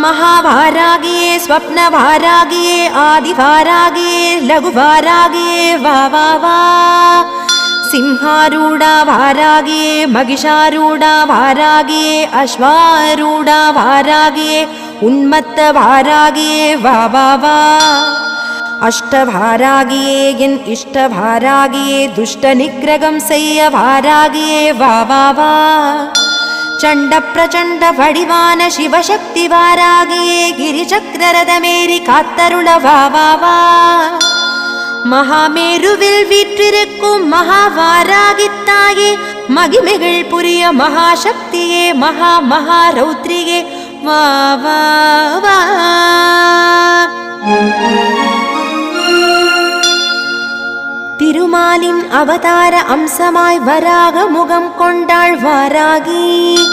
महावारागिये स्वप्नवारागिये आदिवारागिये लघुवारागिये वा वा वा सिंहारूढा वारागिये महिषारूढा वारागिये अश्वारूढा वारागिये उन्मत्त वारागिये वा वा वा अष्टवारागिये एन् इष्टवारागिये दुष्टनिग्रहं செய்ய वारागिये वा वा वा चण्ड प्रचण्ड वडिवान शिवशक्ति वारागिये गिरिचक्ररथमेरि कात्तरुळ वा वा वा महामेरुविल वीற்றிருக்கும் महावारागित्ताये மகிமைகள் புரிய महाशक्तिये महा महारौद्रिये वा वा वा திருமாலின் அவதார அம்சமாய் வராக முகம் கொண்டாள் வாராகி